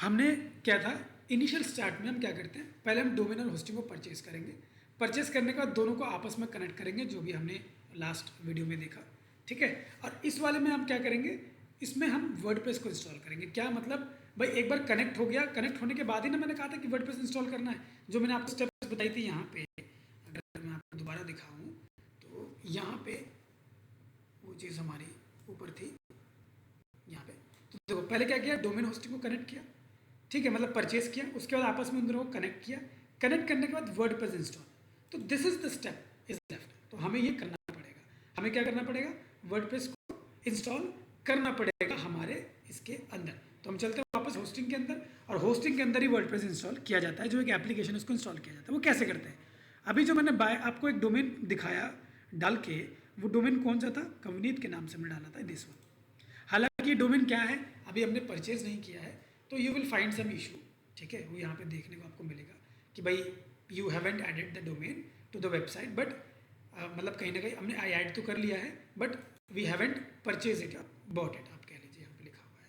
हमने क्या था, इनिशियल स्टार्ट में हम क्या करते हैं, पहले हम डोमेन और होस्टिंग को परचेज करेंगे। परचेज करने के बाद दोनों को आपस में कनेक्ट करेंगे, जो भी हमने लास्ट वीडियो में देखा, ठीक है। और इस वाले में हम क्या करेंगे, इसमें हम वर्डप्रेस को इंस्टॉल करेंगे। क्या मतलब भाई, एक बार कनेक्ट हो गया, कनेक्ट होने के बाद ही ना मैंने कहा था कि वर्डप्रेस इंस्टॉल करना है, जो मैंने आपको स्टेप्स बताई थी यहाँ पे। अगर मैं आपको दोबारा दिखाऊँ तो यहाँ पे वो चीज़ हमारी ऊपर थी, यहाँ पे। तो देखो पहले क्या किया, डोमेन होस्टिंग को कनेक्ट किया, ठीक है, मतलब परचेस किया, उसके बाद आपस में उन दोनों को कनेक्ट किया। कनेक्ट करने के बाद वर्डप्रेस इंस्टॉल। तो this is the step is left. तो हमें ये करना पड़ेगा, हमें क्या करना पड़ेगा, वर्डप्रेस को इंस्टॉल करना पड़ेगा हमारे इसके अंदर। तो हम चलते हैं वापस होस्टिंग के अंदर, और होस्टिंग के अंदर ही वर्डप्रेस इंस्टॉल किया जाता है, जो एक एप्लीकेशन है उसको इंस्टॉल किया जाता है। वो कैसे करते हैं, अभी जो मैंने आपको एक डोमेन दिखाया डाल के, वो डोमेन कौन सा था, कवनीत के नाम से मैं डाला था, दिस वन। हालांकि डोमेन क्या है, अभी हमने परचेज नहीं किया है, तो you will find some issue, ठीक है। वो यहाँ पे देखने को आपको मिलेगा कि भाई you haven't added the domain to the website, but मतलब कहीं ना कहीं हमने ऐड तो कर लिया है, but we haven't purchase it, bought it, आप कह लीजिए, यहाँ पे लिखा हुआ है।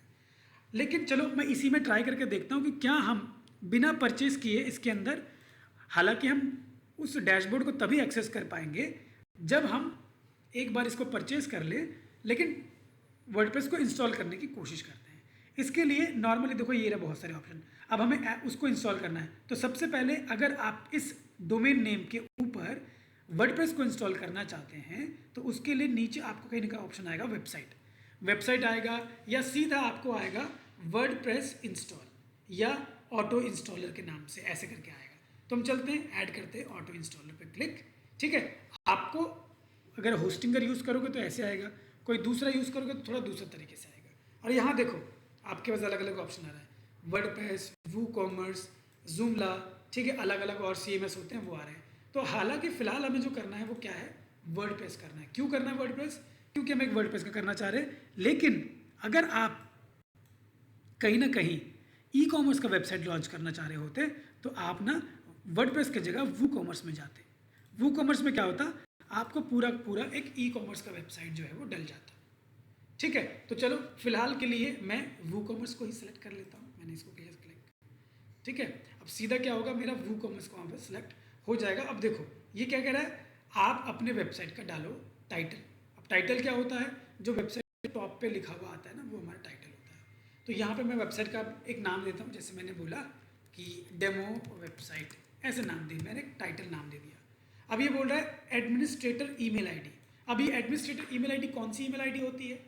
लेकिन चलो मैं इसी में ट्राई करके देखता हूँ कि क्या हम बिना परचेज किए इसके अंदर, हालांकि हम उस डैशबोर्ड को तभी एक्सेस कर पाएंगे जब हम एक बार इसको परचेज कर ले, लेकिन वर्डप्रेस को इंस्टॉल करने की कोशिश करते हैं। इसके लिए नॉर्मली देखो ये रहा बहुत सारे ऑप्शन, अब हमें उसको इंस्टॉल करना है। तो सबसे पहले अगर आप इस डोमेन नेम के ऊपर वर्डप्रेस को इंस्टॉल करना चाहते हैं, तो उसके लिए नीचे आपको कहीं ना कहीं ऑप्शन आएगा वेबसाइट, वेबसाइट आएगा, या सीधा आपको आएगा वर्डप्रेस इंस्टॉल या ऑटो इंस्टॉलर के नाम से, ऐसे करके आएगा। तो हम चलते हैं, ऐड करते हैं ऑटो इंस्टॉलर पे क्लिक, ठीक है। आपको अगर होस्टिंग का यूज़ करोगे तो ऐसे आएगा, कोई दूसरा यूज़ करोगे तो थोड़ा दूसरे तरीके से आएगा। और यहाँ देखो आपके पास अलग अलग ऑप्शन आ रहा है, वर्डप्रेस, वूकॉमर्स, जूमला, ठीक है, अलग अलग और CMS होते हैं वो आ रहे हैं। तो हालांकि फ़िलहाल हमें जो करना है वो क्या है, वर्डप्रेस करना है। क्यों करना है वर्डप्रेस, क्योंकि हम एक वर्डप्रेस का करना चाह रहे हैं। लेकिन अगर आप कहीं ना कहीं ई कॉमर्स का वेबसाइट लॉन्च करना चाह रहे होते तो आप ना वर्डप्रेस की जगह वूकॉमर्स में जाते। वूकॉमर्स में क्या होता, आपको पूरा पूरा एक ई कॉमर्स का वेबसाइट जो है वो डल जाता, ठीक है। तो चलो फिलहाल के लिए मैं वूकॉमर्स को ही सिलेक्ट कर लेता हूँ, मैंने इसको किया सिलेक्ट, ठीक है। अब सीधा क्या होगा, मेरा वूकॉमर्स को वहाँ पर सिलेक्ट हो जाएगा। अब देखो ये क्या कह रहा है, आप अपने वेबसाइट का डालो टाइटल। अब टाइटल क्या होता है, जो वेबसाइट टॉप पे लिखा हुआ आता है ना, वो हमारा टाइटल होता है। तो यहाँ पे मैं वेबसाइट का एक नाम देता हूँ, जैसे मैंने बोला कि डेमो वेबसाइट, ऐसे नाम दी, मैंने एक टाइटल नाम दे दिया। अब ये बोल रहा है एडमिनिस्ट्रेटर ईमेल आईडी। अब ये एडमिनिस्ट्रेटर ईमेल आईडी कौन सी ईमेल आईडी होती है,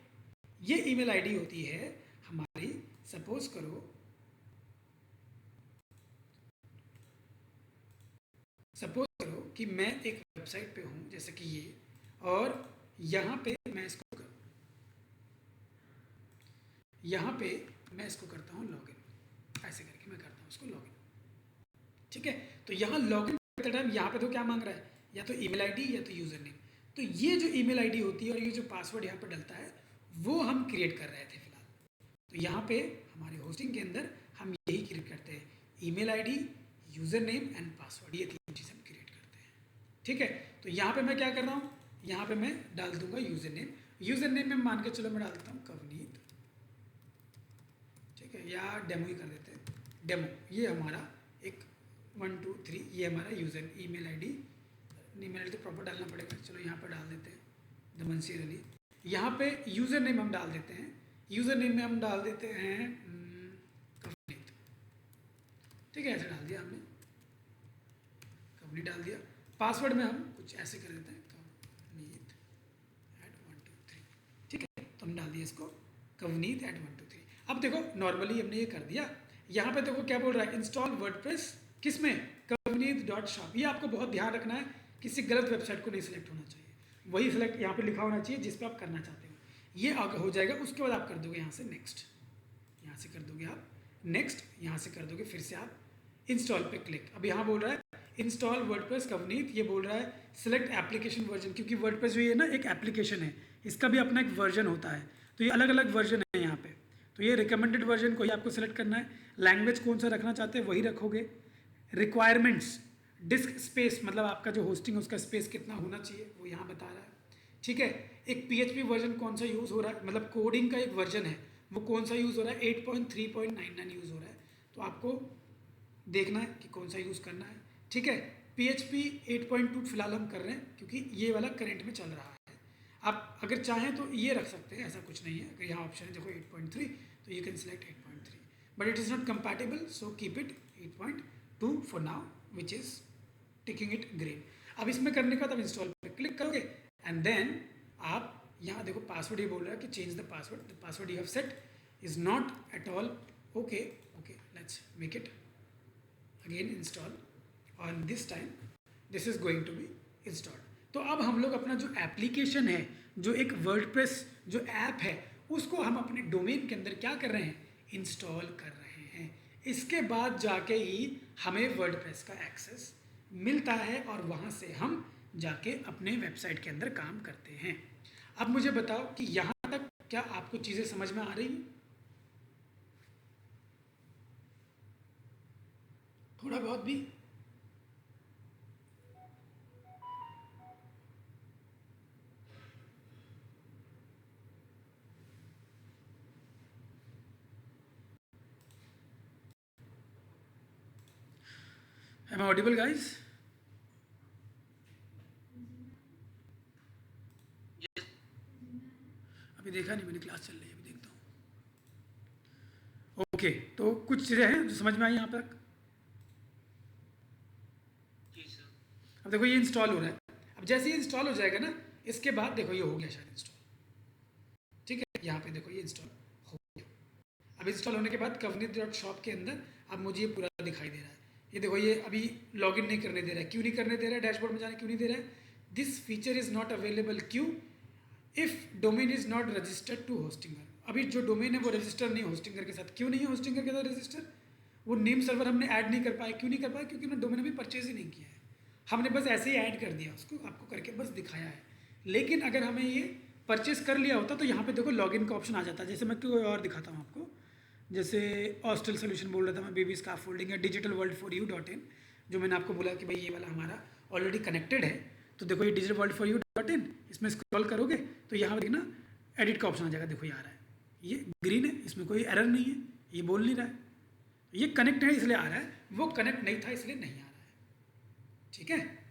ये ईमेल आईडी होती है हमारी, सपोज करो कि मैं एक वेबसाइट पे हूँ जैसे कि ये, और यहाँ पे मैं इसको करता हूँ लॉगिन, ऐसे करके मैं करता हूँ इसको लॉगिन, ठीक है। तो यहाँ लॉगिन करते टाइम यहाँ पे तो क्या मांग रहा है, या तो ईमेल आईडी या तो यूज़र नेम। तो ये जो ईमेल आईडी होती है और ये जो पासवर्ड यहाँ पर डलता है वो हम क्रिएट कर रहे थे फिलहाल। तो यहाँ पे हमारे होस्टिंग के अंदर हम यही क्रिएट करते हैं, email ID, user name and password, ये तीन चीज़ हम क्रिएट करते हैं, ठीक है। तो यहाँ पे मैं क्या कर रहा हूँ, यहाँ पे मैं डाल दूंगा यूज़र नेम। यूज़र नेम में मान के चलो मैं डाल देता हूँ कवनीत, ठीक है, या डेमो ही कर देते हैं, डेमो। ये हमारा एक 1 2 3 ये हमारा यूज़र ईमेल आईडी तो प्रॉपर डालना पड़ेगा, चलो यहाँ पर डाल देते हैं दमनसीर अली। यहाँ पे यूज़र नेम हम डाल देते हैं, यूज़र नेम में हम डाल देते हैं कवनीत, ठीक है, ऐसे डाल दिया हमने, कवनीत डाल दिया। पासवर्ड में हम कुछ ऐसे कर देते हैं, कवनीत @123, ठीक है। तो हम डाल दिया इसको कवनीत @123। अब देखो नॉर्मली हमने ये कर दिया। यहाँ पे देखो क्या बोल रहा है, इंस्टॉल वर्डप्रेस किसमें, कवनीत.shop। ये आपको बहुत ध्यान रखना है, किसी गलत वेबसाइट को नहीं सिलेक्ट होना चाहिए, वही सिलेक्ट यहाँ पे लिखा होना चाहिए जिस पे आप करना चाहते हो। ये आगे हो जाएगा, उसके बाद आप कर दोगे यहाँ से नेक्स्ट, यहाँ से कर दोगे आप नेक्स्ट, यहाँ से कर दोगे फिर से आप इंस्टॉल पे क्लिक। अब यहाँ बोल रहा है इंस्टॉल वर्डप्रेस कवनीत, ये बोल रहा है सिलेक्ट एप्लीकेशन वर्जन, क्योंकि वर्डप्रेस जो है ना एक एप्लीकेशन है, इसका भी अपना एक वर्जन होता है। तो ये अलग अलग वर्जन है यहाँ पे, तो ये रिकमेंडेड वर्जन को ही आपको सेलेक्ट करना है। लैंग्वेज कौन सा रखना चाहते हैं वही रखोगे। रिक्वायरमेंट्स, डिस्क स्पेस, मतलब आपका जो होस्टिंग है उसका स्पेस कितना होना चाहिए वो यहाँ बता रहा है, ठीक है। एक PHP वर्जन कौन सा यूज़ हो रहा है, मतलब कोडिंग का एक वर्जन है वो कौन सा यूज़ हो रहा है, 8.3.99 यूज़ हो रहा है। आपको देखना है कि कौन सा यूज़ करना है, ठीक है। PHP 8.2 फिलहाल हम कर रहे हैं क्योंकि ये वाला करंट में चल रहा है। आप अगर चाहें तो ये रख सकते हैं, ऐसा कुछ नहीं है। अगर यहाँ ऑप्शन है देखो 8.3, तो you can select 8.3, but it is not compatible, so keep it 8.2 for now, which is taking it green. अब इसमें करने के बाद आप इंस्टॉल पर क्लिक करोगे एंड देन आप यहाँ देखो पासवर्ड ये बोल रहा है कि change the password you have set is not at all okay. Let's make it again install on this time, this is going to be installed. तो अब हम लोग अपना जो एप्लीकेशन है, जो एक वर्डप्रेस जो ऐप है, उसको हम अपने डोमेन के अंदर क्या कर रहे हैं, इंस्टॉल कर रहे हैं। इसके बाद जाके ही हमें वर्डप्रेस का एक्सेस मिलता है और वहाँ से हम जाके अपने वेबसाइट के अंदर काम करते हैं। अब मुझे बताओ कि यहाँ तक क्या आपको चीज़ें समझ में आ रही हैं? थोड़ा बहुत भी? Am I audible, guys? अभी देखा नहीं मैंने, क्लास चल रही है, अभी देखता हूँ। ओके, तो कुछ चीज़ें हैं जो समझ में आई यहाँ तक? अब देखो ये इंस्टॉल हो रहा है। अब जैसे ही इंस्टॉल हो जाएगा ना, इसके बाद देखो ये हो गया शायद इंस्टॉल, ठीक है। यहाँ पे देखो ये इंस्टॉल हो गया। अब इंस्टॉल होने के बाद कवनीत.शॉप के अंदर अब मुझे ये पूरा दिखाई दे रहा है। ये देखो ये अभी लॉगिन नहीं करने दे रहा है। क्यों नहीं करने दे रहा है? डैशबोर्ड में जाने क्यों नहीं दे रहा है? This feature is not available क्यों? If domain is not registered to Hostinger. अभी जो डोमेन है वो रजिस्टर नहीं होस्टिंगर के साथ। क्यों नहीं है होस्टिंगर के साथ रजिस्टर? वो नेम सर्वर हमने ऐड नहीं कर पाए। क्यों नहीं कर पाए? क्योंकि हमने डोमेन अभी परचेज ही नहीं किया है, हमने बस ऐसे ही ऐड कर दिया उसको, आपको करके बस दिखाया है। लेकिन अगर हमें ये परचेस कर लिया होता तो यहाँ पे देखो लॉगिन का ऑप्शन आ जाता है। जैसे मैं कोई और दिखाता हूँ आपको, जैसे हॉस्टल सोल्यूशन बोल रहा था मैं, बेबी स्काफ फोल्डिंग है, digitalworld4u.in, जो मैंने आपको बोला कि भाई ये वाला हमारा ऑलरेडी कनेक्टेड है। तो देखो ये digitalworld4u.in, इसमें स्क्रॉल करोगे तो यहाँ देखना एडिट का ऑप्शन आ जाएगा। देखो ये आ रहा है, ये ग्रीन है, इसमें कोई एरर नहीं है, ये बोल नहीं रहा है। ये कनेक्ट है इसलिए आ रहा है, वो कनेक्ट नहीं था इसलिए नहीं आ रहा है, ठीक है।